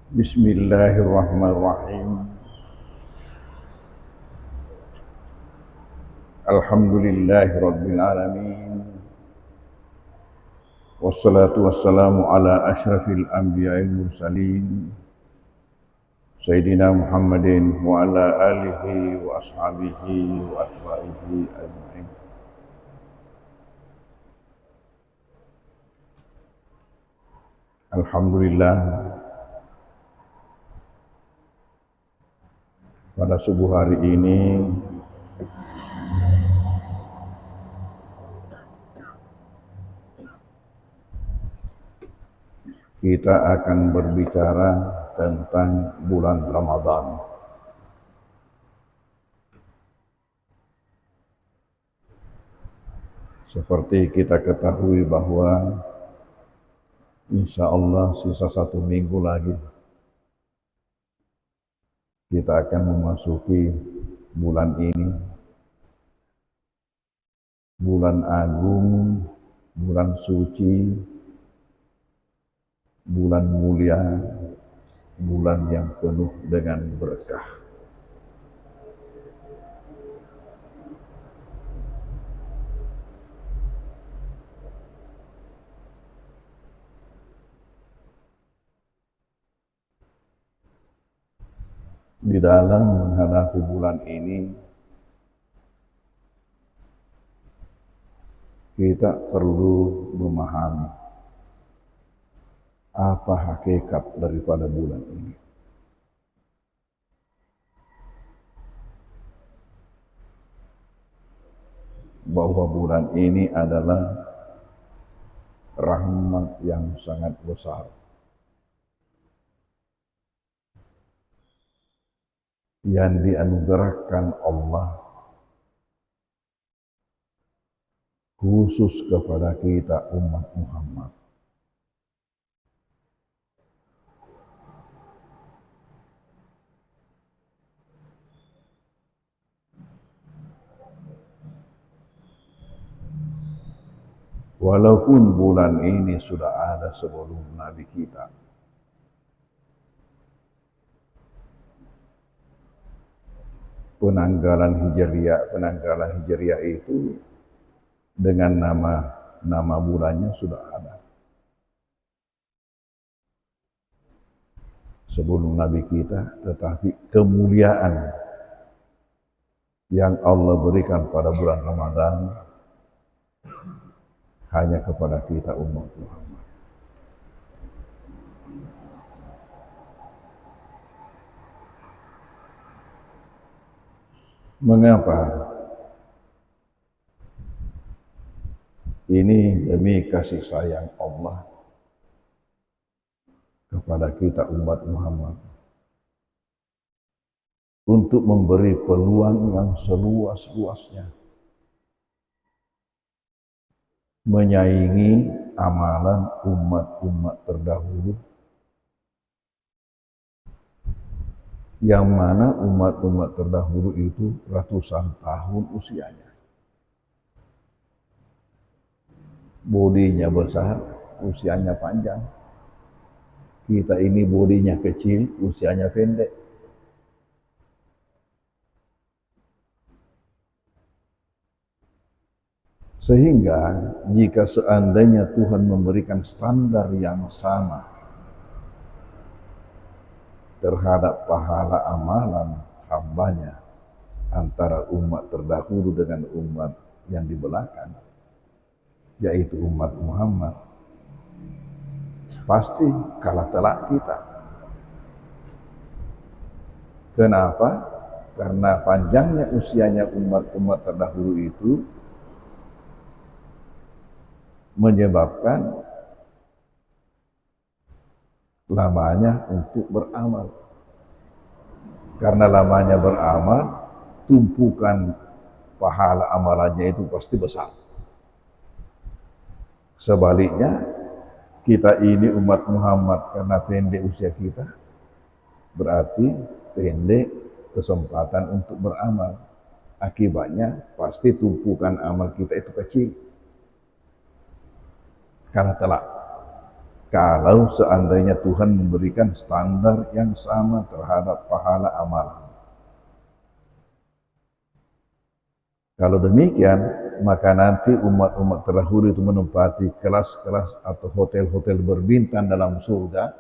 Bismillahirrahmanirrahim. Alhamdulillahi rabbil alamin. Wassalatu wassalamu ala asyrafil anbiya'il mursalin Sayyidina Muhammadin wa ala alihi wa ashabihi wa atba'ihi ajma'in. Alhamdulillah, pada subuh hari ini kita akan berbicara tentang bulan Ramadan. Seperti kita ketahui bahwa insya Allah sisa 1 minggu lagi kita akan memasuki bulan ini, bulan agung, bulan suci, bulan mulia, bulan yang penuh dengan berkah. Di dalam menghadapi bulan ini, kita perlu memahami apa hakikat daripada bulan ini. Bahwa bulan ini adalah rahmat yang sangat besar, yang dianugerahkan Allah khusus kepada kita umat Muhammad. Walaupun bulan ini sudah ada sebelum Nabi kita, penanggalan Hijriah itu dengan nama bulannya sudah ada sebelum Nabi kita, tetapi kemuliaan yang Allah berikan pada bulan Ramadan hanya kepada kita umat Muhammad. Mengapa? Ini demi kasih sayang Allah kepada kita umat Muhammad untuk memberi peluang yang seluas-luasnya menyaingi amalan umat-umat terdahulu, yang mana umat-umat terdahulu itu ratusan tahun usianya. Bodinya besar, usianya panjang. Kita ini bodinya kecil, usianya pendek. Sehingga jika seandainya Tuhan memberikan standar yang sama terhadap pahala amalan hambanya antara umat terdahulu dengan umat yang di belakang, yaitu umat Muhammad, pasti kalah telak kita. Kenapa? Karena panjangnya usianya umat-umat terdahulu itu menyebabkan lamanya untuk beramal. Karena lamanya beramal, tumpukan pahala amalannya itu pasti besar. Sebaliknya, kita ini umat Muhammad karena pendek usia kita, berarti pendek kesempatan untuk beramal. Akibatnya pasti tumpukan amal kita itu kecil. Karena telak. kalau seandainya Tuhan memberikan standar yang sama terhadap pahala amalan. Kalau demikian, maka nanti umat-umat terdahulu itu menempati kelas-kelas atau hotel-hotel berbintang dalam surga,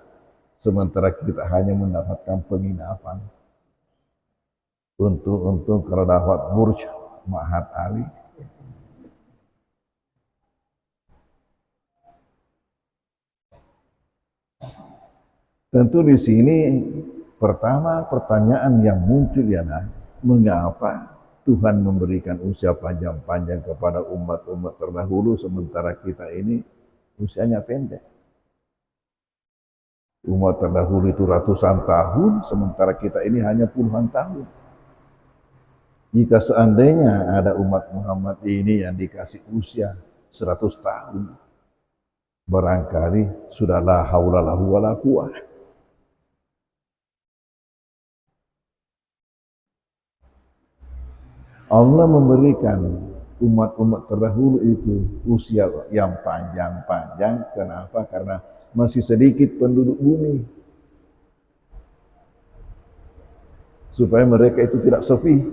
sementara kita hanya mendapatkan penginapan. Untung kalau dapat Burj Mahat Ali. Tentu di sini pertama pertanyaan yang muncul ialah mengapa Tuhan memberikan usia panjang-panjang kepada umat-umat terdahulu sementara kita ini usianya pendek. Umat terdahulu itu ratusan tahun sementara kita ini hanya puluhan tahun. Jika seandainya ada umat Muhammad ini yang dikasih usia 100 tahun, barangkali sudah la haula lahu wala quwwah. Allah memberikan umat-umat terdahulu itu usia yang panjang-panjang. Kenapa? Karena masih sedikit penduduk bumi. Supaya mereka itu tidak sepi.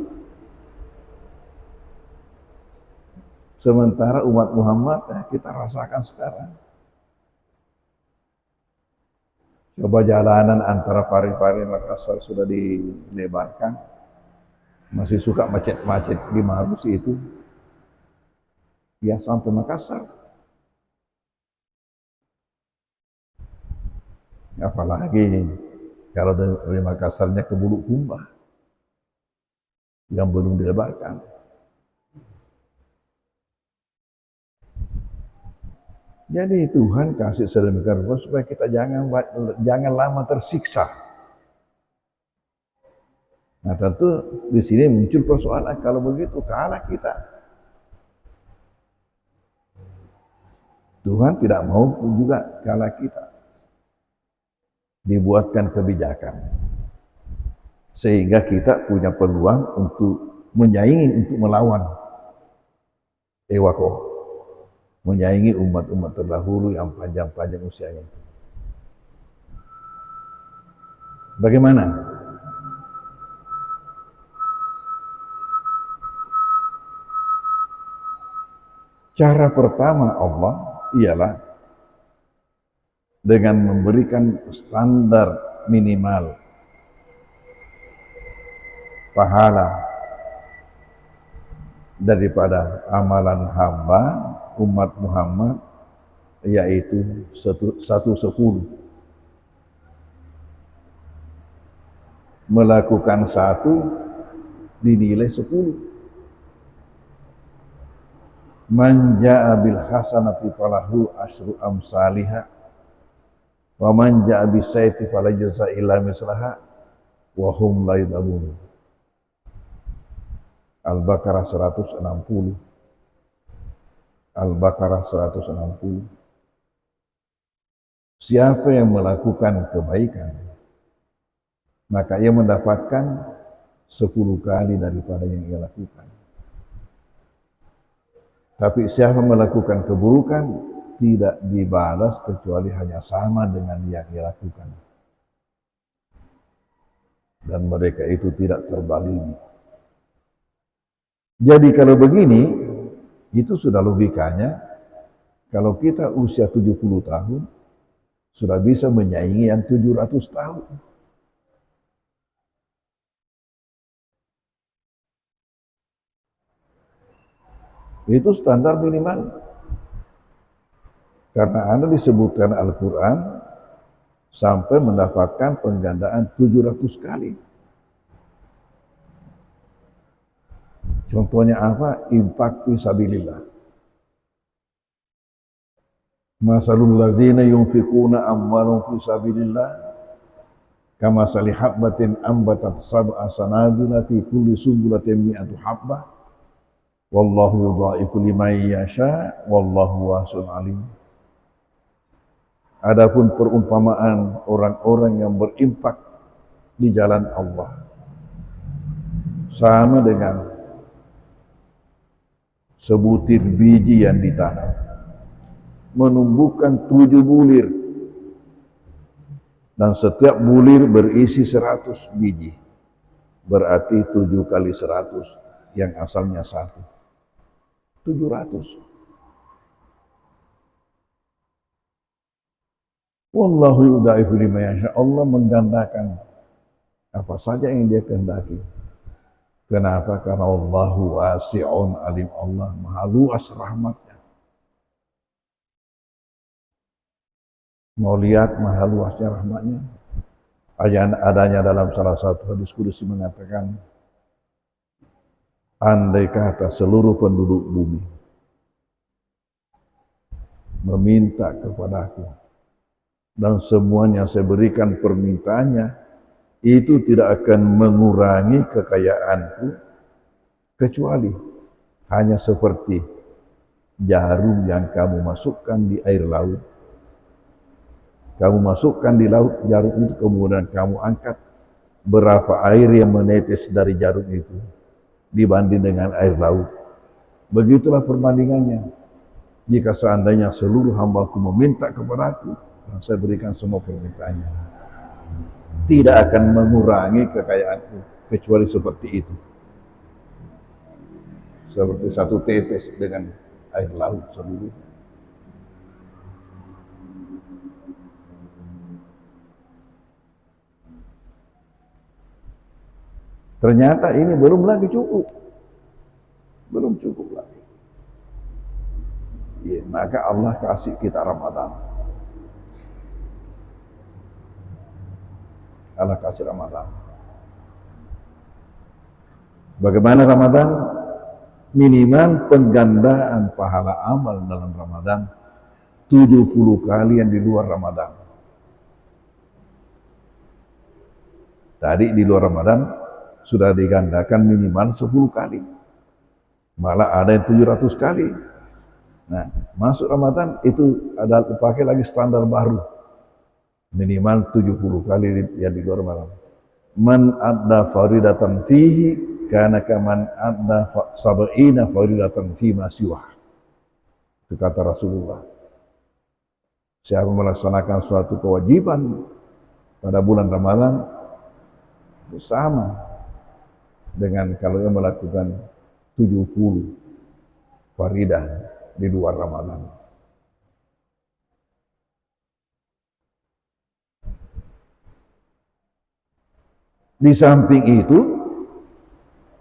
Sementara umat Muhammad kita rasakan sekarang. Coba jalanan antara Parepare Makassar sudah dilebarkan. Masih suka macet-macet di Marusi itu. Ya sampai Makassar. Apalagi kalau dari Makassarnya ke Bulukumba yang belum dilebarkan. Jadi Tuhan kasih sedemikian rupa supaya kita jangan lama tersiksa. Nah tentu di sini muncul persoalan kalau begitu kalah kita. Tuhan tidak mau juga kalah kita. Dibuatkan kebijakan sehingga kita punya peluang untuk menyaingi, untuk melawan Ewakoh, menyaingi umat-umat terdahulu yang panjang-panjang usianya. Bagaimana? Cara pertama Allah ialah dengan memberikan standar minimal pahala daripada amalan hamba umat Muhammad, yaitu 1/10. Melakukan 1 dinilai 10. Man ja'a bil hasanati falahu asyru amsalihha wa man ja'a bis sayyi'ati fala jazaa illa mislaha wa hum la yudzamun. Al-Baqarah 160. Al-Baqarah 160. Siapa yang melakukan kebaikan maka ia mendapatkan 10 kali daripada yang ia lakukan. Tapi siapa melakukan keburukan tidak dibalas kecuali hanya sama dengan yang ia lakukan. Dan mereka itu tidak terzalimi. Jadi kalau begini, itu sudah logikanya, kalau kita usia 70 tahun, sudah bisa menyaingi yang 700 tahun. Itu standar minimal. Karena Anda disebutkan Al-Quran sampai mendapatkan penggandaan 700 kali. Contohnya apa? Infak fi sabilillah. Masalul ladzina yunfikuna amwalahum fi sabilillah kamasali habbatin ambatat sab'a sanabila fi kulli sunbulatin mi'atu habbah. Wallahu yudha'ifu liman yasha wallahu wasi'un alim. Adapun perumpamaan orang-orang yang berinfak di jalan Allah sama dengan sebutir biji yang ditanam menumbuhkan 7 bulir Dan setiap bulir berisi 100 biji. Berarti 7 kali 100 yang asalnya 1. 700. Wallahu yudha'ifu liman yasha. Allah menggandakan apa saja yang Dia kehendaki. Kenapa? Karena Allahu wasi'un alim. Allah maha luas rahmatnya. Mau lihat maha luasnya rahmatnya? Adanya dalam salah satu hadis qudsi mengatakan, andai kata seluruh penduduk bumi meminta kepadaku dan semuanya saya berikan permintaannya, itu tidak akan mengurangi kekayaanku kecuali hanya seperti jarum yang kamu masukkan di air laut. Kamu masukkan di laut jarum itu, kemudian kamu angkat, berapa air yang menetes dari jarum itu dibanding dengan air laut. Begitulah perbandingannya. Jika seandainya seluruh hambaku meminta kepadaku, dan saya berikan semua permintaannya, tidak akan mengurangi kekayaanku kecuali seperti itu. Seperti satu tetes dengan air laut seluruhnya. Ternyata ini belum lagi cukup. Belum cukup lagi. Ya, maka Allah kasih kita Ramadan. Allah kasih Ramadan. Bagaimana Ramadan? Minimal penggandaan pahala amal dalam Ramadan 70 kali yang di luar Ramadan. Tadi di luar Ramadan sudah digandakan minimal 10 kali. Malah ada yang 700 kali. Nah, masuk Ramadan itu ada pakai lagi standar baru. Minimal 70 kali yang di luar Ramadan. Man adda faridatan fihi kana kaman adda sab'ina faridatan fi ma siwah. Itu kata Rasulullah. Siapa melaksanakan suatu kewajiban pada bulan Ramadan itu sama dengan kalau dia melakukan 70 faridah di luar Ramadan. Di samping itu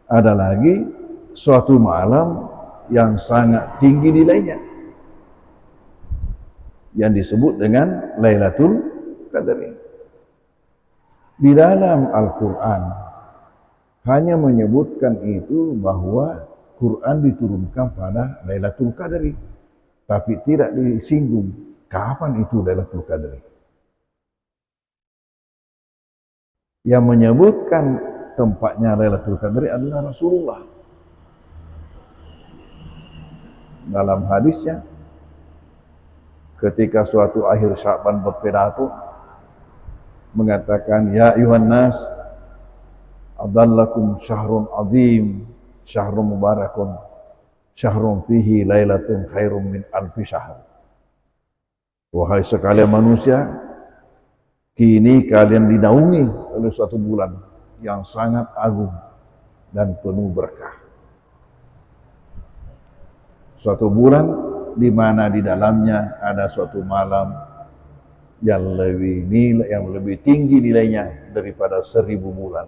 ada lagi suatu malam yang sangat tinggi nilainya yang disebut dengan Lailatul Qadar. Di dalam Al-Quran hanya menyebutkan itu bahwa Quran diturunkan pada Lailatul Qadar, tapi tidak disinggung kapan itu Lailatul Qadar. Yang menyebutkan tempatnya Lailatul Qadar adalah Rasulullah. Dalam hadisnya, ketika suatu akhir Sya'ban berpidato mengatakan, ya ayuhan nas, adallakum syahrun azim, syahrun mubarakun, syahrun fihi lailatun khairum min alfi syahr. Wahai sekalian manusia, kini kalian dinaungi oleh suatu bulan yang sangat agung dan penuh berkah. Suatu bulan di mana di dalamnya ada suatu malam yang lebih tinggi nilainya daripada 1000 bulan.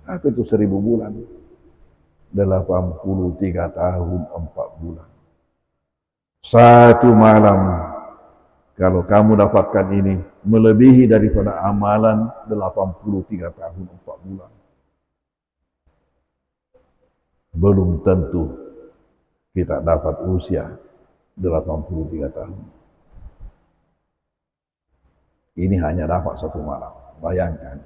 Apa itu 1000 bulan? 83 tahun 4 bulan. Satu malam, kalau kamu dapatkan ini, melebihi daripada amalan 83 tahun 4 bulan. Belum tentu kita dapat usia 83 tahun. Ini hanya dapat satu malam. Bayangkan.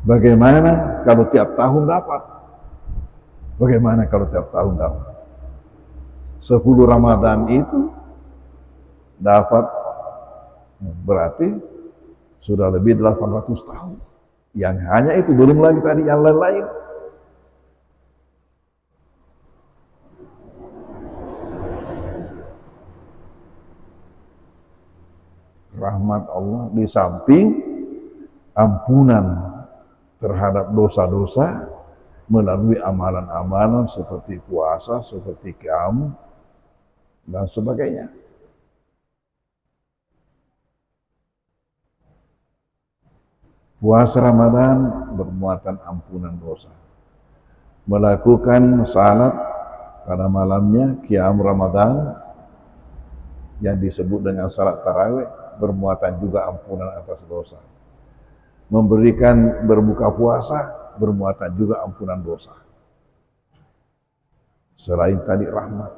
Bagaimana kalau tiap tahun dapat? Bagaimana kalau tiap tahun dapat? 10 Ramadan itu dapat, berarti sudah lebih 800 tahun. Yang hanya itu, belum lagi tadi yang lain-lain. rahmat Allah di samping ampunan terhadap dosa-dosa melalui amalan-amalan seperti puasa, seperti qiyam dan sebagainya. Puasa Ramadan bermuatan ampunan dosa. Melakukan salat pada malamnya, qiyam Ramadan yang disebut dengan salat tarawih bermuatan juga ampunan atas dosa. Memberikan berbuka puasa bermuatan juga ampunan dosa. Selain tadi rahmat.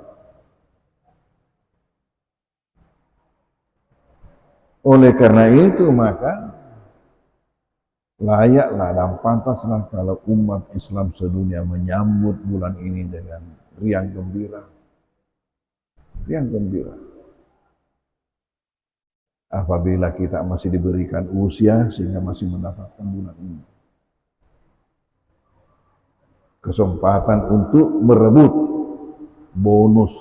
Oleh karena itu maka layaklah dan pantaslah kalau umat Islam sedunia menyambut bulan ini dengan riang gembira. Riang gembira. Apabila kita masih diberikan usia sehingga masih mendapatkan bulan ini. Kesempatan untuk merebut bonus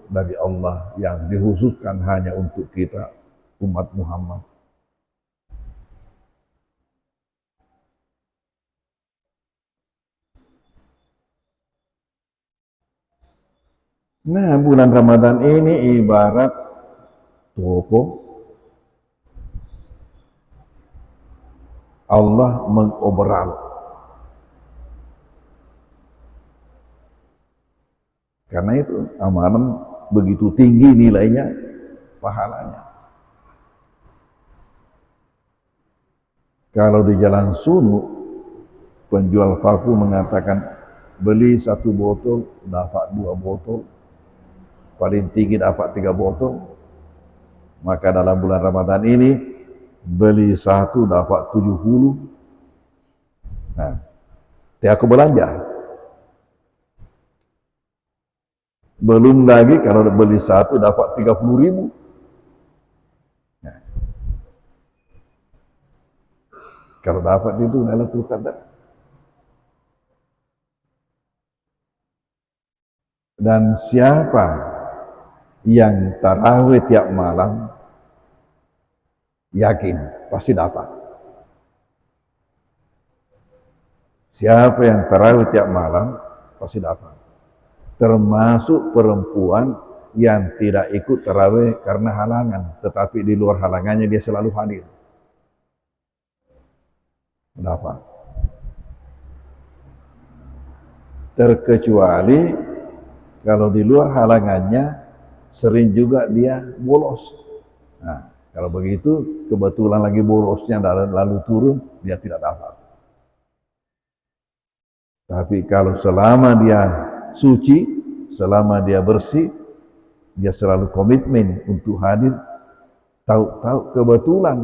dari Allah yang dikhususkan hanya untuk kita umat Muhammad. Nah, bulan Ramadan ini ibarat toko Allah mengobrol. Karena itu amalan begitu tinggi nilainya, pahalanya. Kalau di Jalan Sunu, penjual parfum mengatakan beli 1 botol dapat 2 botol, paling tinggi dapat 3 botol. Maka dalam bulan Ramadan ini beli 1 dapat 70. Nah, aku belanja. Belum lagi kalau beli 1 dapat 30.000. Nah, kalau dapat itu Lailatul Qadar. Dan siapa yang tarawih tiap malam, yakin pasti dapat. Siapa yang tarawih tiap malam pasti dapat. Termasuk perempuan yang tidak ikut tarawih karena halangan, tetapi di luar halangannya dia selalu hadir. Dapat. Terkecuali kalau di luar halangannya sering juga dia bolos. Nah, kalau begitu kebetulan lagi bolosnya lalu turun, dia tidak dapat. Tapi kalau selama dia suci, selama dia bersih, dia selalu komitmen untuk hadir. Tahu-tahu kebetulan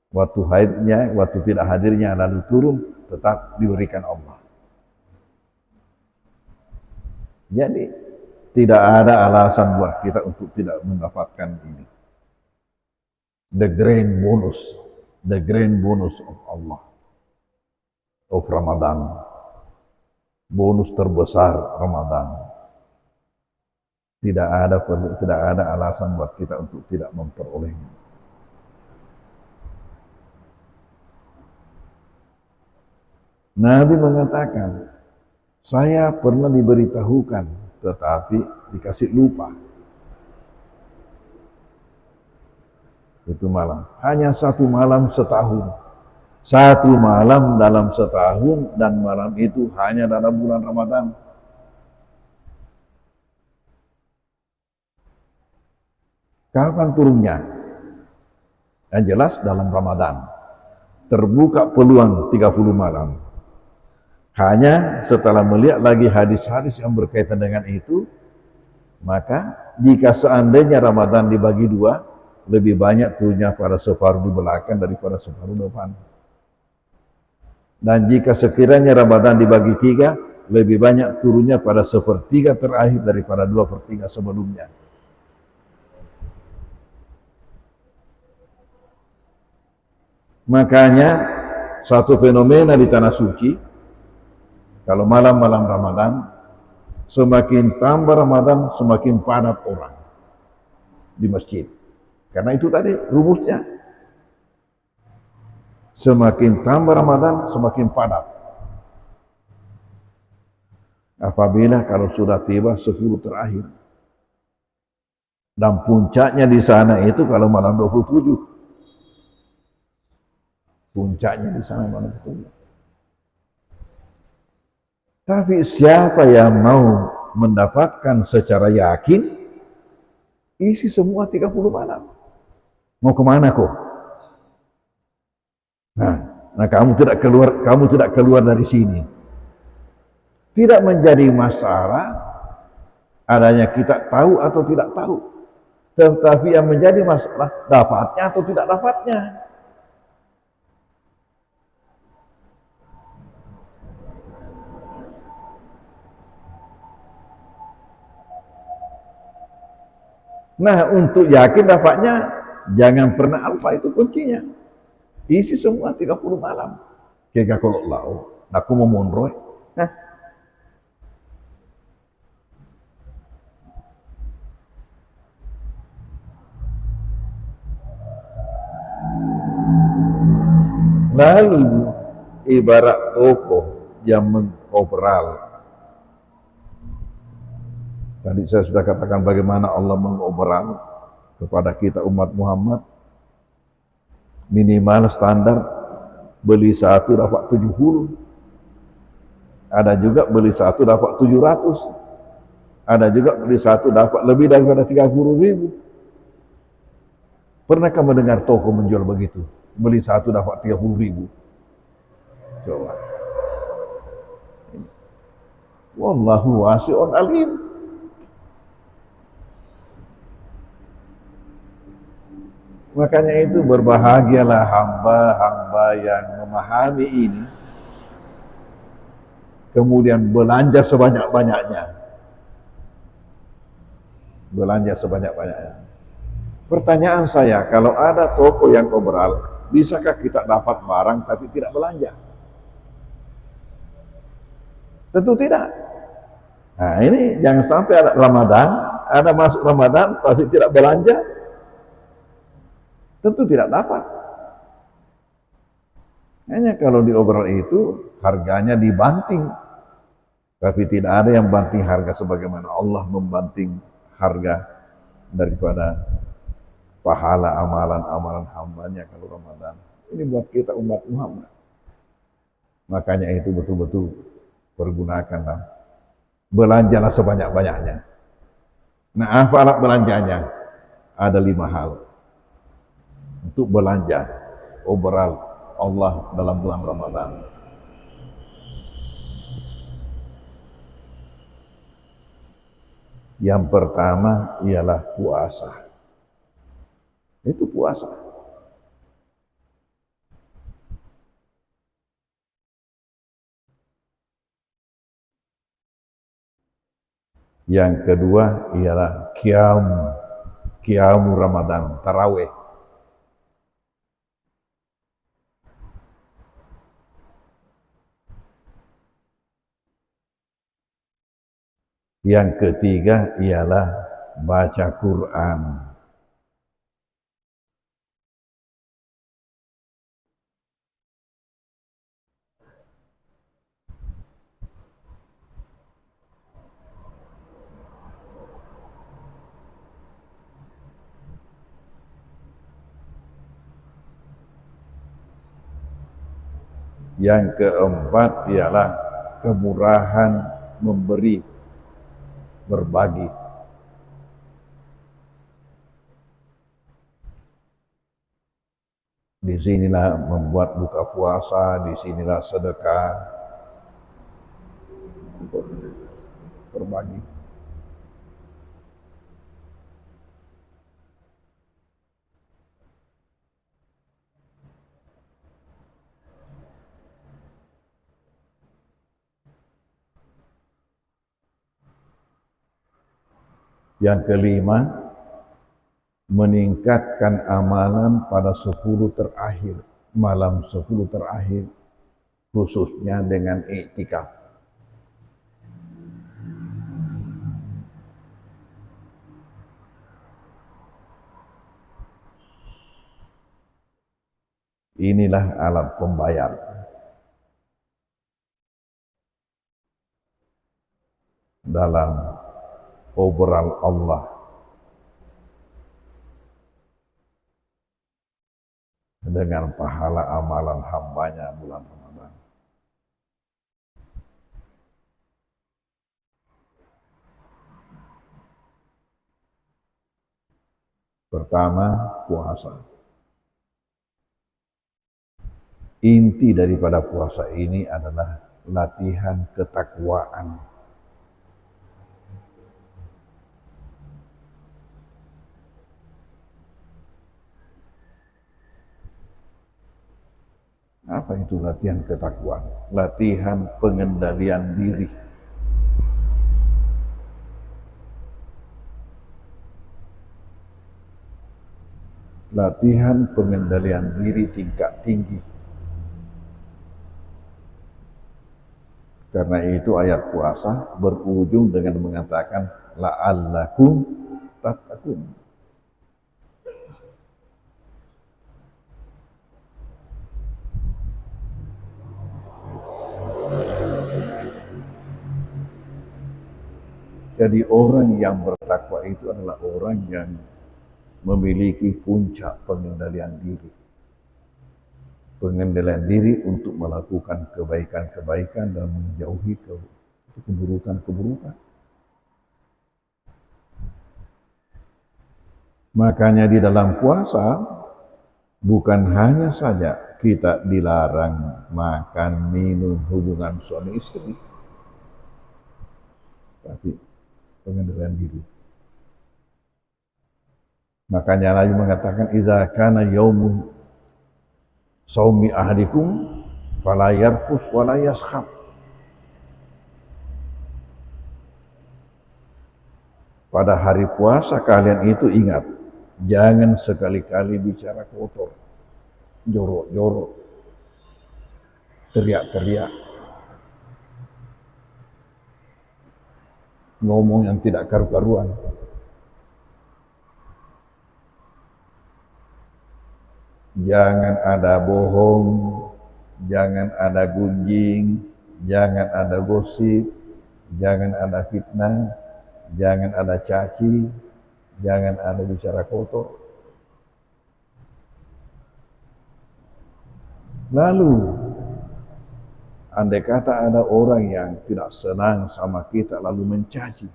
waktu haidnya, waktu tidak hadirnya lalu turun, tetap diberikan Allah. Jadi tidak ada alasan buat kita untuk tidak mendapatkan ini. The grand bonus of Allah, of Ramadan. Bonus terbesar Ramadan. Tidak ada alasan buat kita untuk tidak memperolehnya. Nabi mengatakan, saya pernah diberitahukan, tetapi dikasih lupa. Itu malam. Hanya 1 malam setahun. 1 malam dalam setahun, dan malam itu hanya dalam bulan Ramadan. Kapan turunnya? Yang jelas dalam Ramadan. Terbuka peluang 30 malam. Hanya setelah melihat lagi hadis-hadis yang berkaitan dengan itu, maka jika seandainya Ramadan dibagi 2, lebih banyak turunnya pada separuh di belakang daripada separuh depan. Dan jika sekiranya Ramadan dibagi 3, lebih banyak turunnya pada 1/3 terakhir daripada 2/3 sebelumnya. Makanya satu fenomena di Tanah Suci, kalau malam-malam Ramadan, semakin tambah Ramadan, semakin padat orang di masjid. Karena itu tadi rumusnya. Semakin tambah Ramadan, semakin padat. Apabila kalau sudah tiba 10 terakhir. Dan puncaknya di sana itu kalau malam 27. Puncaknya di sana malam 27. Tapi siapa yang mau mendapatkan secara yakin, isi semua 30 malam. Mau kemana kok? Nah, kamu tidak keluar dari sini. Tidak menjadi masalah adanya kita tahu atau tidak tahu. Tetapi yang menjadi masalah dapatnya atau tidak dapatnya. Nah, untuk yakin dapatnya, jangan pernah alfa, itu kuncinya. Isi semua 30 malam. Kaya kalau lau, aku mau monroy. Nah, lalu ibarat toko yang mengoperal. Tadi saya sudah katakan bagaimana Allah mengoperal kepada kita umat Muhammad. Minimal standar beli satu dapat 70. Ada juga beli satu dapat 700. Ada juga beli satu dapat lebih daripada 30.000. Pernahkah mendengar toko menjual begitu? Beli satu dapat 30.000. Coba. Wallahu wasi'un alim. Makanya itu berbahagialah hamba-hamba yang memahami ini, kemudian belanja sebanyak-banyaknya. Belanja sebanyak-banyaknya. Pertanyaan saya, kalau ada toko yang operal, bisakah kita dapat barang tapi tidak belanja? Tentu tidak. Nah, ini jangan sampai ada Ramadan, ada masuk Ramadan tapi tidak belanja, tentu tidak dapat. Hanya kalau di obral itu harganya dibanting, tapi tidak ada yang banting harga sebagaimana Allah membanting harga daripada pahala amalan-amalan hambanya kalau Ramadan. Ini buat kita umat Muhammad. Makanya itu betul-betul pergunakanlah. Belanjalah sebanyak-banyaknya. Nah, apa alat belanjanya? Ada 5 hal. Untuk belanja overall Allah dalam bulan Ramadan. Yang pertama ialah puasa. Itu puasa. Yang kedua ialah qiyam Ramadan, tarawih. Yang ketiga ialah baca Quran. Yang keempat ialah kemurahan memberi, berbagi. Disinilah membuat buka puasa, disinilah sedekah, berbagi. Yang kelima, meningkatkan amalan pada 10 terakhir, malam 10 terakhir, khususnya dengan iktikaf. Inilah alat pembayar. Dalam obral Allah dengan pahala amalan hambanya bulan Ramadan. Pertama, puasa. Inti daripada puasa ini adalah latihan ketakwaan. Apa itu latihan ketakwaan? Latihan pengendalian diri. Latihan pengendalian diri tingkat tinggi. Karena itu ayat puasa berujung dengan mengatakan la'allakum tattaqun. Jadi orang yang bertakwa itu adalah orang yang memiliki puncak pengendalian diri. Pengendalian diri untuk melakukan kebaikan-kebaikan dan menjauhi keburukan-keburukan. Makanya di dalam puasa bukan hanya saja kita dilarang makan, minum, hubungan suami istri, tapi pengendalian diri. Makanya Nabi mengatakan iza kana yaumu saumi ahadikum fala yarfus wala yaskhab. Pada hari puasa kalian itu ingat, jangan sekali-kali bicara kotor, jorok-jorok, teriak-teriak, ngomong yang tidak karu-karuan. Jangan ada bohong, jangan ada gunjing, jangan ada gosip, jangan ada fitnah, jangan ada caci, jangan ada bicara kotor. Lalu, andai kata ada orang yang tidak senang sama kita lalu mencaci,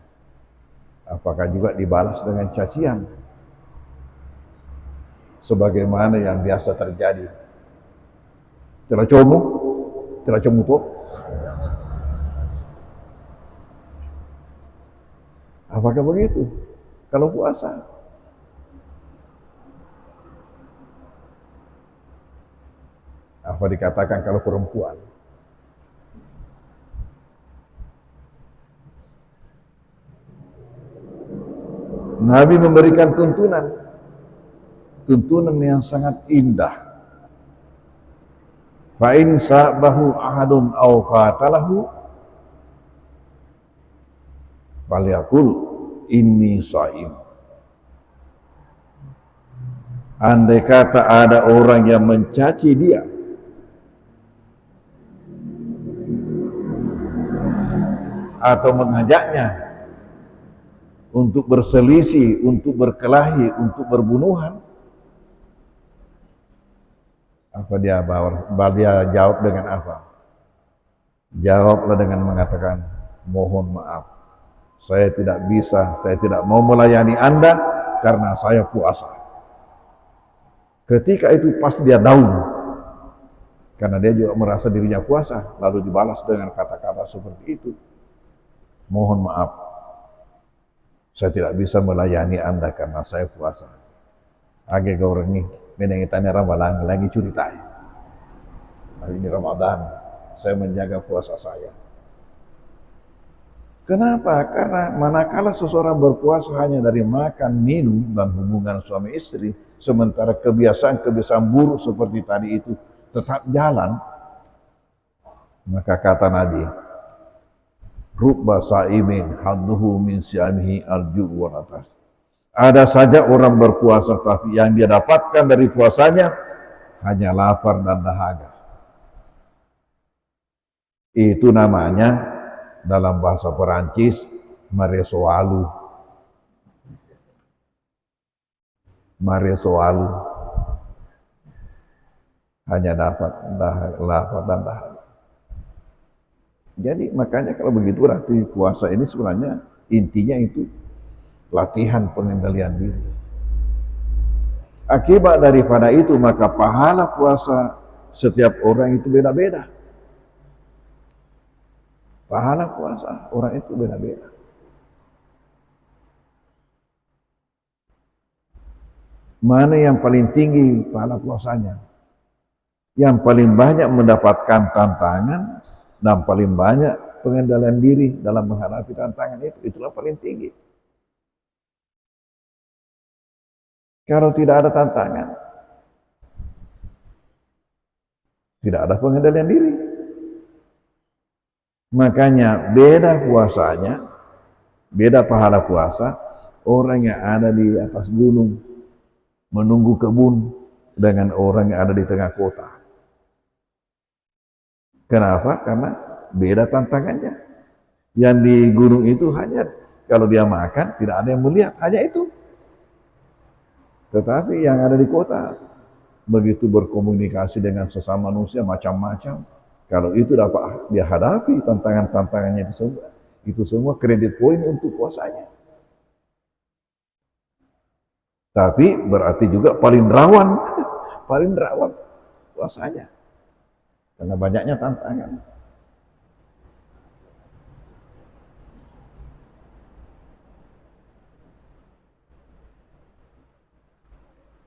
apakah juga dibalas dengan cacian? Sebagaimana yang biasa terjadi. Tidak comu toh. Apakah begitu? Kalau puasa. Apa dikatakan kalau perempuan? Nabi memberikan tuntunan yang sangat indah. Fa in sabahu ahadun aw qatalahu falyaqul inni shaim. Andai kata ada orang yang mencaci dia, atau mengajaknya untuk berselisih, untuk berkelahi, untuk berbunuhan, apa dia jawab dengan apa? Jawablah dengan mengatakan, mohon maaf, saya tidak bisa, saya tidak mau melayani Anda karena saya puasa. Ketika itu pasti dia down, karena dia juga merasa dirinya puasa, lalu dibalas dengan kata-kata seperti itu. Mohon maaf, saya tidak bisa melayani Anda karena saya puasa. Age orang ini menengitannya Ramadan lagi curitai. Hari ini Ramadan, saya menjaga puasa saya. Kenapa? Karena manakala seseorang berpuasa hanya dari makan, minum, dan hubungan suami istri, sementara kebiasaan-kebiasaan buruk seperti tadi itu tetap jalan, maka kata Nabi, rubba sa'imin hadduhu min siyamihi arju wa atas. Ada saja orang berpuasa tapi yang dia dapatkan dari puasanya hanya lapar dan dahaga. Itu namanya dalam bahasa Perancis maresoalu. Maresoalu. Hanya dapat lapar dan dahaga. Jadi makanya kalau begitu berarti puasa ini sebenarnya intinya itu latihan pengendalian diri. Akibat daripada itu maka pahala puasa setiap orang itu beda-beda. Pahala puasa orang itu beda-beda. Mana yang paling tinggi pahala puasanya? Yang paling banyak mendapatkan tantangan dan paling banyak pengendalian diri dalam menghadapi tantangan itu, itulah paling tinggi. Kalau tidak ada tantangan, tidak ada pengendalian diri. Makanya beda puasanya, beda pahala puasa orang yang ada di atas gunung menunggu kebun dengan orang yang ada di tengah kota. Kenapa? Karena beda tantangannya. Yang di gunung itu hanya kalau dia makan tidak ada yang melihat, hanya itu. Tetapi yang ada di kota begitu berkomunikasi dengan sesama manusia macam-macam. Kalau itu dapat dia hadapi tantangan-tantangannya itu semua kredit poin untuk puasanya. Tapi berarti juga paling rawan puasanya. Karena banyaknya tantangan.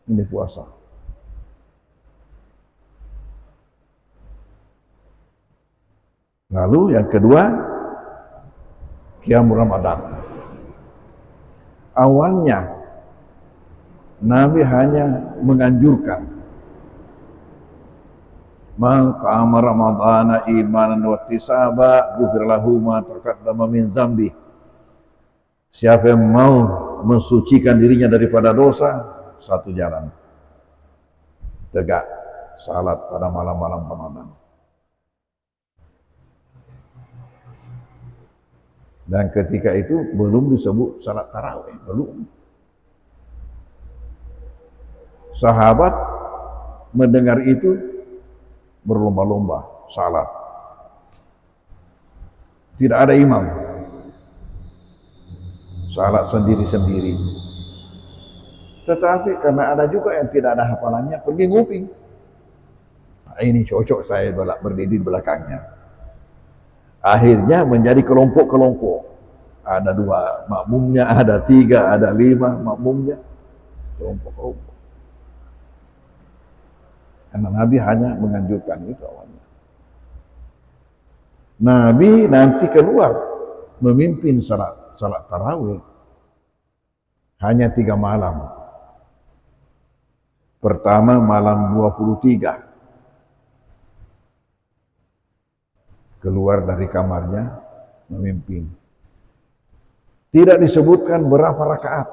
Ini puasa. Lalu yang kedua, Qiyam Ramadan. Awalnya Nabi hanya menganjurkan man qama ramadhana imanan wa ihtisaba ghufira lahu ma taqaddama min zambi. Siapa yang mau mensucikan dirinya daripada dosa, satu jalan. Tegak salat pada malam-malam Ramadan. Dan ketika itu belum disebut salat tarawih, belum. Sahabat mendengar itu berlomba-lomba salat. Tidak ada imam. Salat sendiri-sendiri. Tetapi karena ada juga yang tidak ada hafalannya, pergi nguping. Nah, ini cocok saya berdiri di belakangnya. Akhirnya menjadi kelompok-kelompok. Ada 2 makmumnya, ada 3, ada 5 makmumnya. Kelompok-kelompok. Karena Nabi hanya menganjurkan itu awalnya. Nabi nanti keluar memimpin salat tarawih hanya 3 malam. Pertama malam 23. Keluar dari kamarnya memimpin. Tidak disebutkan berapa rakaat.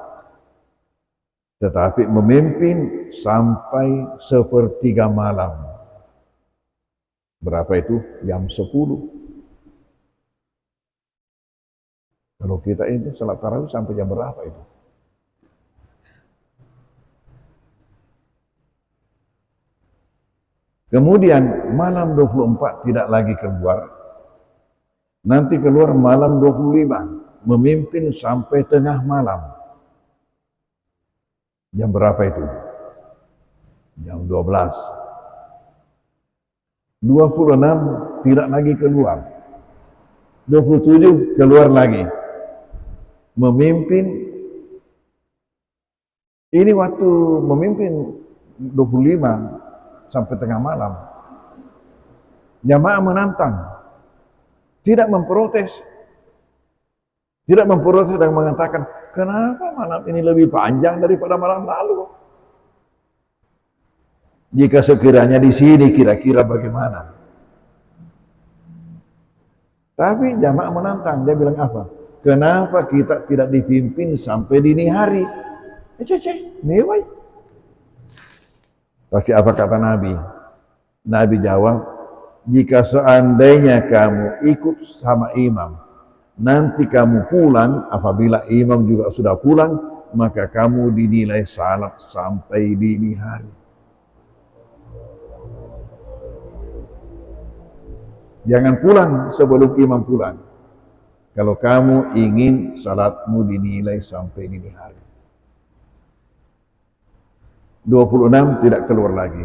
Tetapi memimpin sampai 1/3 malam. Berapa itu? Jam 10. Kalau kita ini salat tarawih sampai jam berapa itu? Kemudian malam 24 tidak lagi keluar. Nanti keluar malam 25. Memimpin sampai tengah malam. Jam berapa itu? Jam 12. 26 tidak lagi keluar. 27 keluar lagi. Memimpin. Ini waktu memimpin 25 sampai tengah malam. Jamaah menantang. Tidak memprotes. Tidak memprotes dan mengatakan, kenapa malam ini lebih panjang daripada malam lalu? Jika sekiranya di sini kira-kira bagaimana? Tapi jamaah menantang, dia bilang apa? Kenapa kita tidak dipimpin sampai dini hari? Mewah. Tapi apa kata Nabi? Nabi jawab, jika seandainya kamu ikut sama imam, nanti kamu pulang, apabila imam juga sudah pulang, maka kamu dinilai salat sampai dini hari. Jangan pulang sebelum imam pulang. Kalau kamu ingin salatmu dinilai sampai dini hari. 26 tidak keluar lagi.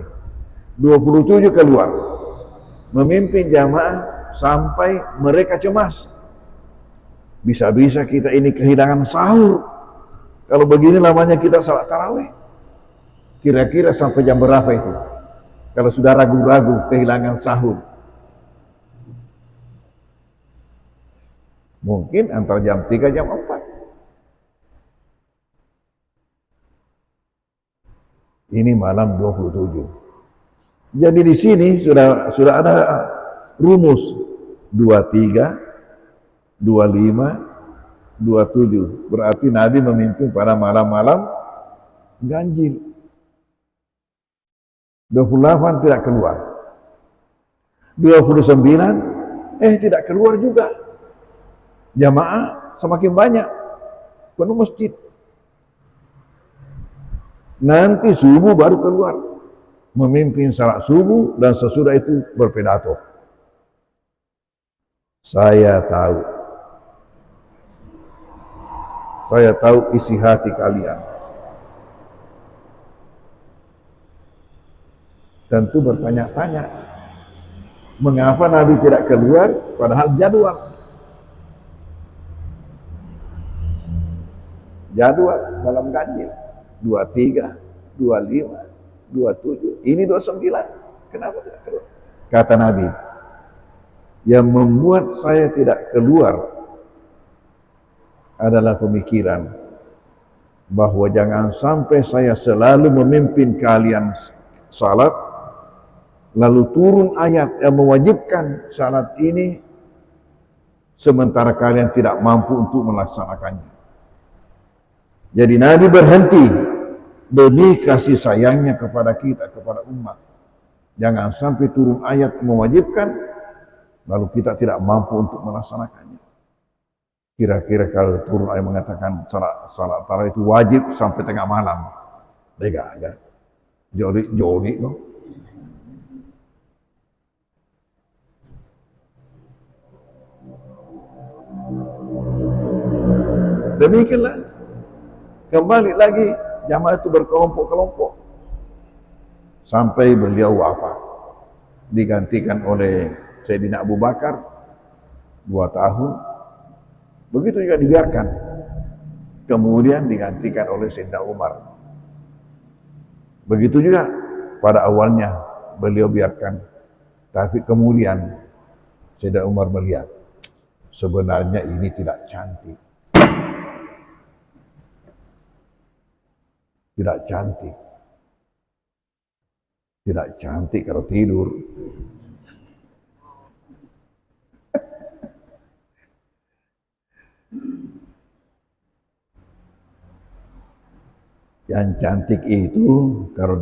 27 keluar. Memimpin jamaah sampai mereka cemas. Bisa-bisa kita ini kehilangan sahur. Kalau begini lamanya kita salat tarawih. Kira-kira sampai jam berapa itu? Kalau sudah ragu-ragu kehilangan sahur. Mungkin antara jam 3 jam 4. Ini malam 27. Jadi di sini sudah ada rumus 23, 25, 27. Berarti Nabi memimpin pada malam-malam ganjil. 28 tidak keluar. 29 tidak keluar juga. Jamaah semakin banyak, penuh masjid. Nanti subuh baru keluar, memimpin salat subuh dan sesudah itu berpidato. Saya tahu isi hati kalian. Tentu bertanya-tanya, mengapa Nabi tidak keluar padahal jadwal malam ganjil 23, 25, 27, ini 29. Kenapa tidak keluar? Kata Nabi, yang membuat saya tidak keluar adalah pemikiran bahwa jangan sampai saya selalu memimpin kalian salat, lalu turun ayat yang mewajibkan salat ini, sementara kalian tidak mampu untuk melaksanakannya. Jadi Nabi berhenti demi kasih sayangnya kepada kita, kepada umat. Jangan sampai turun ayat mewajibkan, lalu kita tidak mampu untuk melaksanakannya. Kira-kira kalau turun ayat mengatakan salat tarawih itu wajib sampai tengah malam, tidak ada. Joli loh. Demikianlah. Kembali lagi jamaah itu berkelompok-kelompok sampai beliau wafat, digantikan oleh Sayyidina Abu Bakar 2 tahun. Begitu juga dibiarkan, kemudian digantikan oleh Sayyidina Umar. Begitu juga pada awalnya beliau biarkan, tapi kemudian Sayyidina Umar melihat sebenarnya ini tidak cantik. Tidak cantik kalau tidur. Yang cantik itu kalau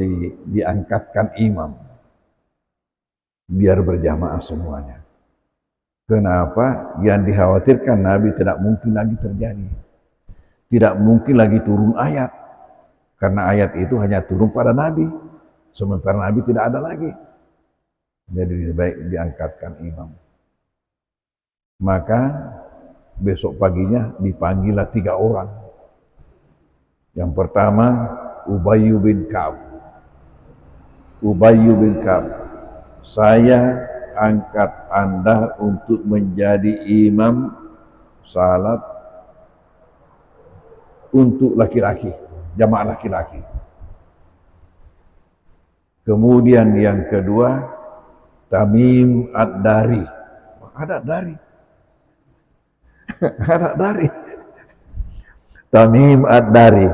diangkatkan imam, biar berjamaah semuanya. Kenapa? Yang dikhawatirkan Nabi tidak mungkin lagi terjadi. Tidak mungkin lagi turun ayat. Karena ayat itu hanya turun pada Nabi, sementara Nabi tidak ada lagi. Jadi lebih baik diangkatkan imam. Maka besok paginya dipanggillah 3 orang. Yang pertama Ubayy bin Ka'ab. Ubayy bin Ka'ab, saya angkat Anda untuk menjadi imam salat untuk laki-laki, jamaah laki-laki. Kemudian yang kedua Tamim Ad-Dari. Ada dari Tamim Ad-Dari,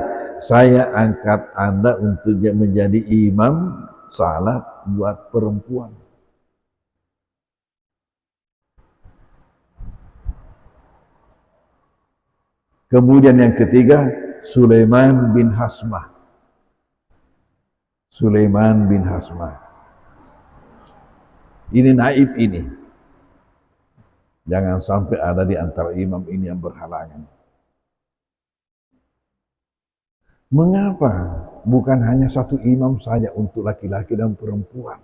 saya angkat Anda untuk menjadi imam salat buat perempuan. Kemudian yang ketiga Sulaiman bin Hasmah. Sulaiman bin Hasmah. Ini naib ini. Jangan sampai ada di antara imam ini yang berhalangan. Mengapa bukan hanya satu imam saja untuk laki-laki dan perempuan?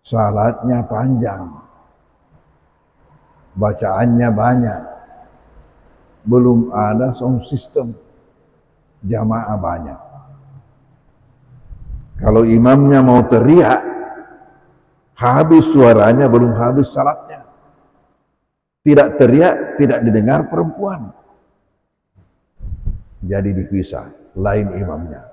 Salatnya panjang, bacaannya banyak, belum ada sound system, jamaah banyak. Kalau imamnya mau teriak, habis suaranya belum habis salatnya. Tidak teriak, tidak didengar perempuan. Jadi dipisah, lain imamnya.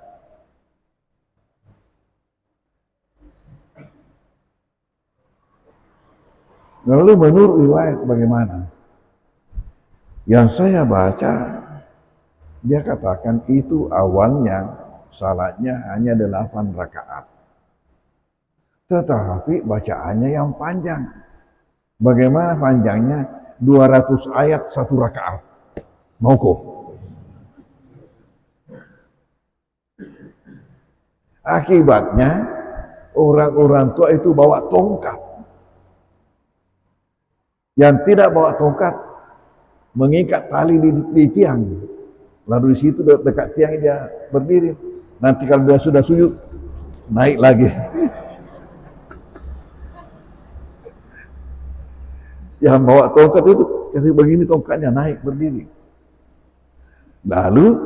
Lalu menurut riwayat bagaimana? Yang saya baca, dia katakan itu awalnya salatnya hanya 8 rakaat. Tetapi bacaannya yang panjang. Bagaimana panjangnya? 200 ayat 1 rakaat. Mauquf. Akibatnya orang-orang tua itu bawa tongkat. Yang tidak bawa tongkat mengikat tali di tiang. Lalu di situ dekat tiang dia berdiri. Nanti kalau dia sudah sujud, naik lagi. Yang bawa tongkat itu kasih begini tongkatnya, naik berdiri. Lalu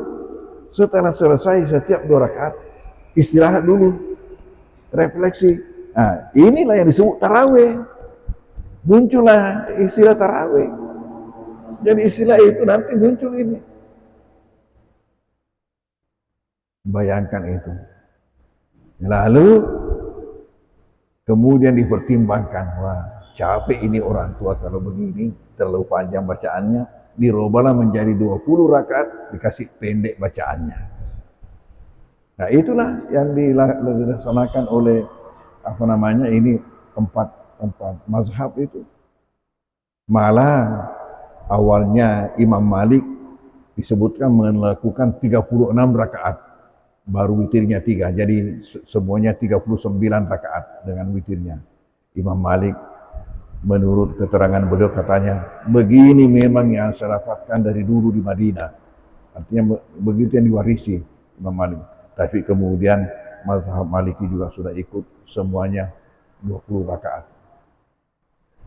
setelah selesai setiap 2 rakaat istirahat dulu, refleksi. Nah, inilah yang disebut tarawih. Muncullah istilah tarawih. Jadi istilah itu nanti muncul ini. Bayangkan itu. Lalu kemudian dipertimbangkan, wah capek ini orang tua kalau begini, terlalu panjang bacaannya, dirubahlah menjadi 20 rakaat, dikasih pendek bacaannya. Nah itulah yang dilaksanakan oleh ini tempat mazhab itu. Malah awalnya Imam Malik disebutkan melakukan 36 rakaat, baru witirnya 3, jadi semuanya 39 rakaat dengan witirnya. Imam Malik menurut keterangan beliau katanya, begini memang yang saya dapatkan dari dulu di Madinah. Artinya begitu yang diwarisi Imam Malik. Tapi kemudian mazhab Maliki juga sudah ikut semuanya 20 rakaat.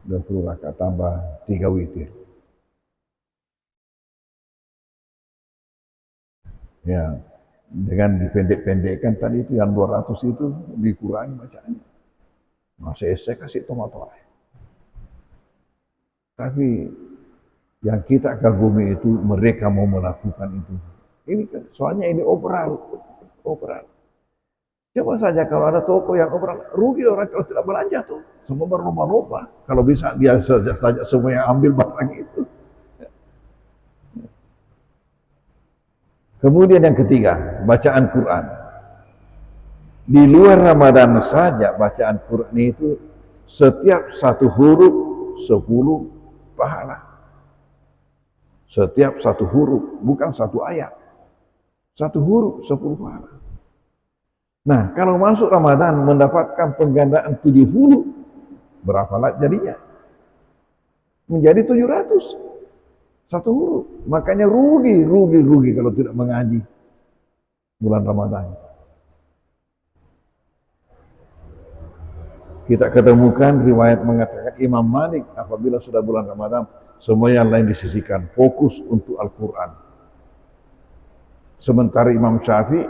20 rakaat tambah 3 witir. Ya, dengan dipendek-pendekkan tadi itu yang 200 itu dikurangi bacaannya. Masih saya kasih tomat-tomat. Tapi yang kita kagumi itu mereka mau melakukan itu. Ini kan soalnya ini operal. Coba saja kalau ada toko yang operal, rugi orang kalau tidak belanja tuh. Semua berlomba-lomba. Kalau bisa dia saja semua yang ambil barang itu. Kemudian yang ketiga, bacaan Quran. Di luar Ramadan saja bacaan Quran itu setiap 1 huruf 10 pahala. Setiap 1 huruf, bukan 1 ayat. 1 huruf 10 pahala. Nah, kalau masuk Ramadan mendapatkan penggandaan 70, berapa jadinya? Menjadi 700. 1 huruf. Makanya rugi kalau tidak mengaji bulan Ramadan. Kita ketemukan riwayat mengatakan Imam Malik apabila sudah bulan Ramadan, semua yang lain disisihkan, fokus untuk Al-Quran. Sementara Imam Syafi'i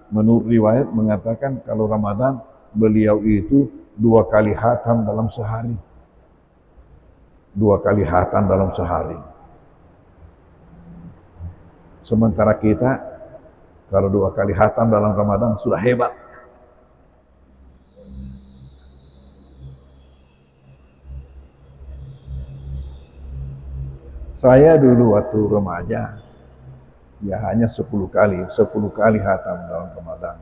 menurut riwayat mengatakan kalau Ramadan beliau itu 2 kali khatam dalam sehari. 2 kali khatam dalam sehari. Sementara kita kalau 2 kali khatam dalam Ramadan sudah hebat. Saya dulu waktu remaja ya hanya 10 kali khatam dalam Ramadan.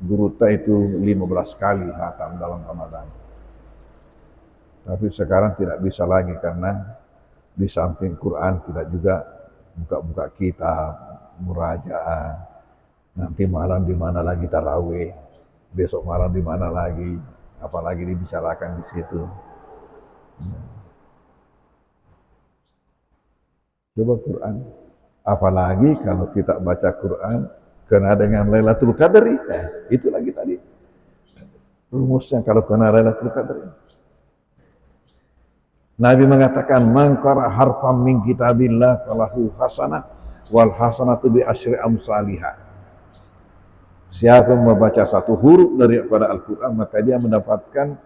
Guruta itu 15 kali khatam dalam Ramadan. Tapi sekarang tidak bisa lagi karena di samping Quran kita juga buka-buka kitab, murajaah. Nanti malam di mana lagi tarawih, besok malam di mana lagi, apalagi dibicarakan di situ. Coba Quran. Apalagi kalau kita baca Quran kena dengan Lailatul Qadri, itu lagi tadi rumusnya kalau kena Lailatul Qadri. Nabi mengatakan, man qara harfan min kitabillah falahu hasanah wal hasanatu bi asyri amsalihah. Siapa yang membaca satu huruf daripada Al-Quran, maka dia mendapatkan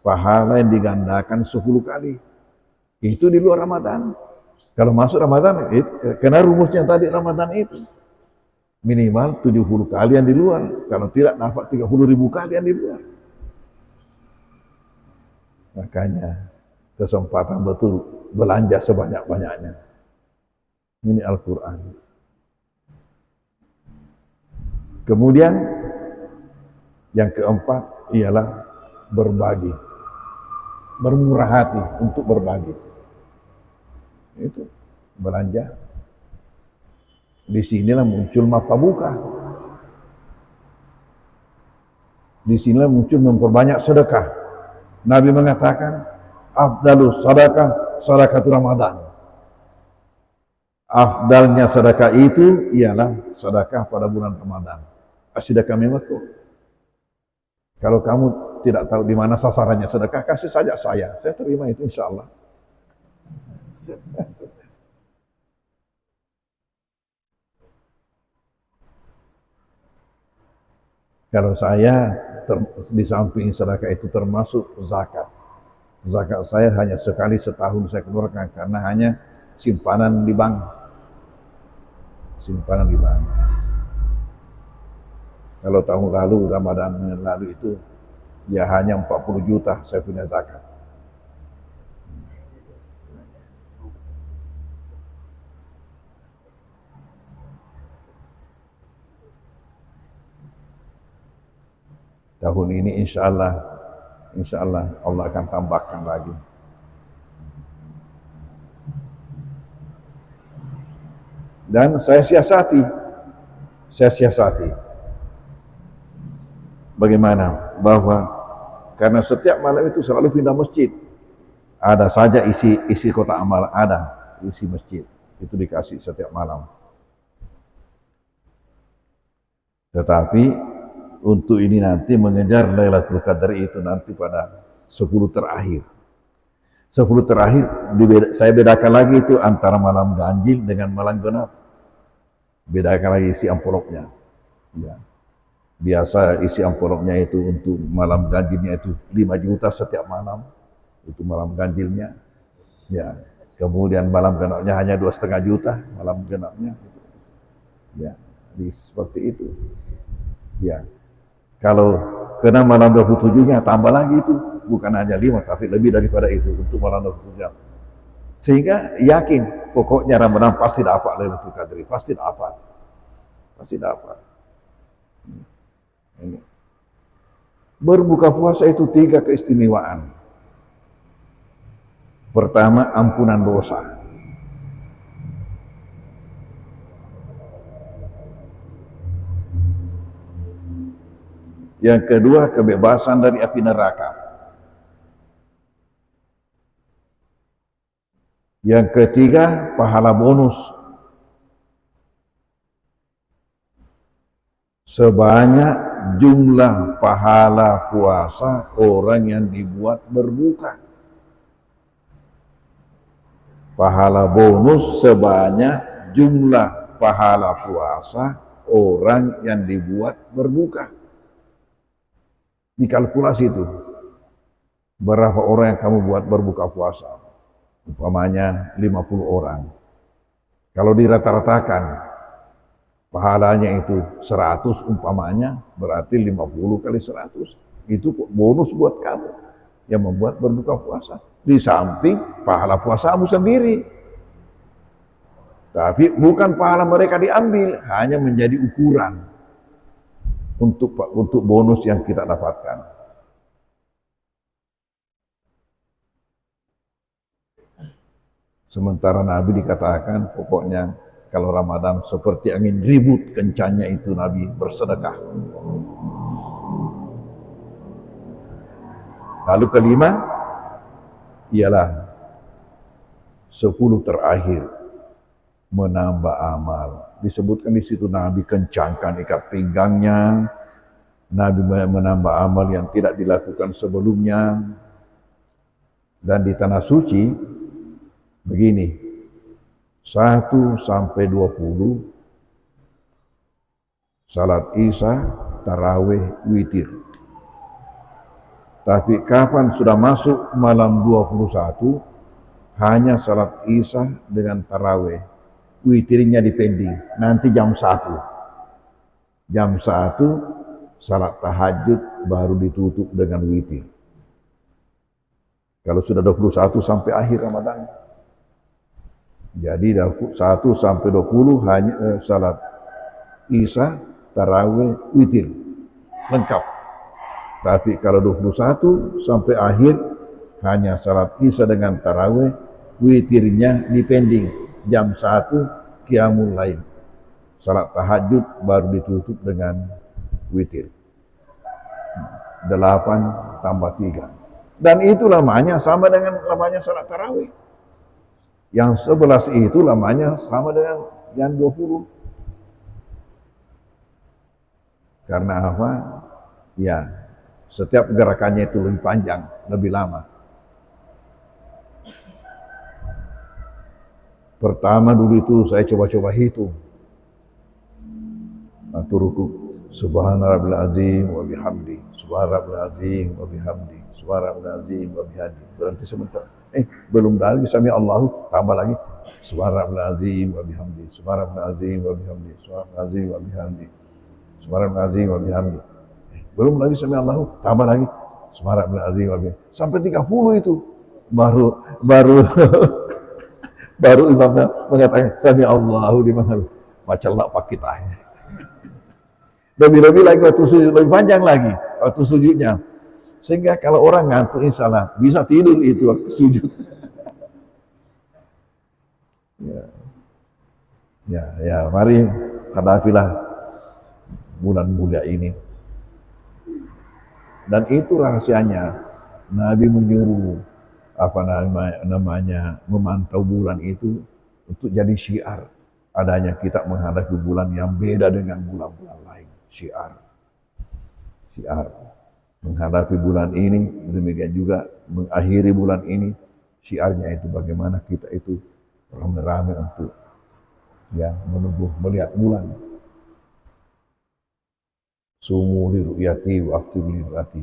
pahala yang digandakan 10 kali. Itu di luar Ramadan. Kalau masuk Ramadan, kena rumusnya tadi Ramadan itu. Minimal 70 kali yang di luar. Kalau tidak, dapat 30.000 kali yang di luar. Makanya kesempatan betul belanja sebanyak-banyaknya. Ini Al-Quran. Kemudian yang keempat ialah berbagi. Bermurah hati untuk berbagi. Itu belanja. Di sinilah muncul mata buka. Di sinilah muncul memperbanyak sedekah. Nabi mengatakan, afdalus sadaqah sadaqatul Ramadan. Afdalnya sedekah itu ialah sedekah pada bulan Ramadan. Sedekah memako. Kalau kamu tidak tahu di mana sasarannya sedekah, kasih saja saya terima itu insya Allah. Kalau saya di samping sedekah itu termasuk zakat. Zakat saya hanya sekali setahun saya keluarkan karena hanya simpanan di bank. Simpanan di bank. Kalau tahun lalu, Ramadan lalu itu, ya hanya 40 juta saya punya zakat. Tahun ini insya Allah Allah akan tambahkan lagi. Dan saya siasati. Bagaimana? Bahwa karena setiap malam itu selalu pindah masjid. Ada saja isi kotak amal, ada isi masjid. Itu dikasih setiap malam. Tetapi untuk ini nanti mengejar Lailatul Qadar itu nanti pada 10 terakhir. 10 terakhir saya bedakan lagi itu antara malam ganjil dengan malam genap. Bedakan lagi isi amplopnya. Ya. Biasa isi amplopnya itu untuk malam ganjilnya itu 5 juta setiap malam. Itu malam ganjilnya. Ya. Kemudian malam genapnya hanya 2,5 juta malam genapnya. Ya, seperti itu. Ya. Kalau kena malam 27-nya tambah lagi itu, bukan hanya 5 tapi lebih daripada itu untuk malam 27. Sehingga yakin pokoknya Ramadan pasti dapat Lailatul Qadri, pasti dapat. Ini. Berbuka puasa itu 3 keistimewaan. Pertama, ampunan dosa. Yang kedua, kebebasan dari api neraka. Yang ketiga, pahala bonus. Sebanyak jumlah pahala puasa orang yang dibuat berbuka. Pahala bonus sebanyak jumlah pahala puasa orang yang dibuat berbuka. Dikalkulasi itu. Berapa orang yang kamu buat berbuka puasa? Umpamanya 50 orang. Kalau dirata-ratakan, pahalanya itu 100 umpamanya, berarti 50 kali 100. Itu bonus buat kamu yang membuat berbuka puasa. Di samping pahala puasamu sendiri. Tapi bukan pahala mereka diambil, hanya menjadi ukuran untuk bonus yang kita dapatkan. Sementara Nabi dikatakan pokoknya kalau Ramadan seperti angin ribut kencangnya itu Nabi bersedekah. Lalu kelima ialah 10 terakhir menambah amal. Disebutkan di situ Nabi kencangkan ikat pinggangnya, Nabi menambah amal yang tidak dilakukan sebelumnya. Dan di tanah suci begini, 1 sampai 20 salat Isya, tarawih, witir. Tapi kapan sudah masuk malam 21, hanya salat Isya dengan tarawih. Witirnya dipending, nanti jam 1. Jam 1 salat tahajud baru ditutup dengan witir. Kalau sudah 21 sampai akhir Ramadan. Jadi 1 sampai 20 hanya salat Isya, tarawih, witir. Lengkap. Tapi kalau 21 sampai akhir hanya salat Isya dengan tarawih, witirnya dipending. Jam 1 qiyamul lail. Salat tahajud baru ditutup dengan witir. 8 tambah 3. Dan itu lamanya sama dengan lamanya salat tarawih. Yang 11 itu lamanya sama dengan yang 20. Karena apa? Ya, setiap gerakannya itu lebih panjang, lebih lama. Pertama dulu itu saya coba-coba hitung. Atau ruku, subhana rabbil azim wa bihamdi, subhana rabbil azim wa bihamdi, subhana rabbil azim wa bihamdi. Berhenti sebentar. Belum lagi sami Allahu, tambah lagi subhana rabbil azim wa bihamdi, subhana rabbil azim wa bihamdi, subhana rabbil azim wa bihamdi, subhana rabbil azim wa bihamdi. Belum lagi sami Allahu, tambah lagi subhana rabbil azim wa bihamdi. Sampai 30 itu baru baru imamnya mengatakan sami Allahu liman hamidah. Baca lah pakai tahnya. Lebih-lebih lagi waktu sujud, lebih panjang lagi waktu sujudnya. Sehingga kalau orang ngantuk insya Allah bisa tidur itu waktu sujud. Ya, mari hadapilah bulan mulia ini. Dan itu rahasianya. Nabi menyuruh memantau bulan itu untuk jadi syiar. Adanya kita menghadapi bulan yang beda dengan bulan-bulan lain. Syiar. Menghadapi bulan ini, demikian juga mengakhiri bulan ini, syiarnya itu bagaimana kita itu rame-rame untuk menunggu melihat bulan. Sumu li ru'yati wa aftiru li ru'yati.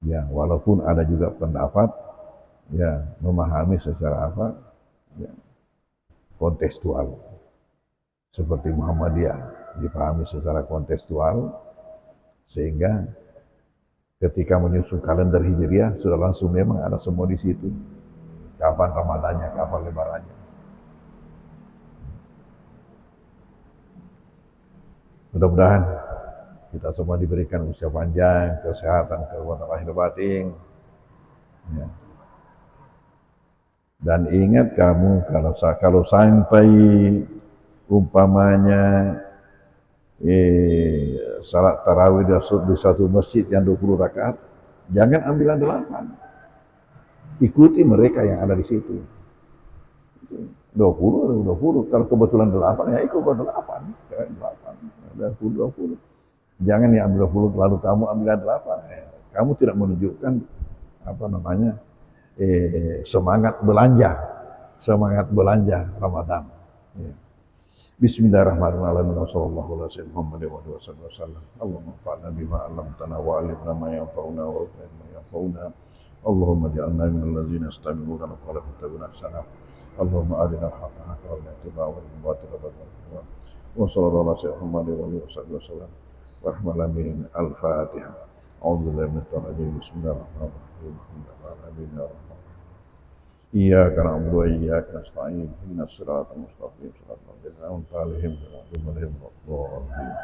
Ya, walaupun ada juga pendapat memahami secara kontekstual. Seperti Muhammadiyah dipahami secara kontekstual, sehingga ketika menyusun kalender Hijriah sudah langsung memang ada semua di situ. Kapan Ramadannya, kapan Lebarannya. Mudah-mudahan kita semua diberikan usia panjang, kesehatan, kekuatan lahir batin. Ya. Dan ingat kamu kalau sampai umpamanya salat tarawih di satu masjid yang 20 rakaat, jangan ambil 8. Ikuti mereka yang ada di situ. 20. Kalau kebetulan 8 ya ikut ke 8. 20. Jangan ambil 20 lalu kamu ambil 8. Kamu tidak menunjukkan semangat belanja Ramadan. Bismillahirrahmanirrahim. Wassallallahu ala sayyidina Muhammad wa alihi wasallam. Allahumma fa'alna bima 'allamtana wa 'allimna ma yanfa'una wa wafina ma yanfa'una. Allahumma ja'alna minal ladzina yastami'una al-qawla fattabi'una ahsana. Allahumma arina al-haqqa haqqan warzuqna ittiba'ahu wal batila batila. Wa sallallahu ala sayyidina Muhammad wa alihi wasallam. Warahmatullahi al-Fatihah. A'udzu billahi minasy shaitonir rajim. Bismillahirrahmanirrahim. Alhamdulillahirabbil Iyyaka na'budu wa iyyaka nasta'in. Ihdinas siratal mustaqim. Shiratal ladzina an'amta 'alaihim ghairil maghdubi 'alaihim waladdallin.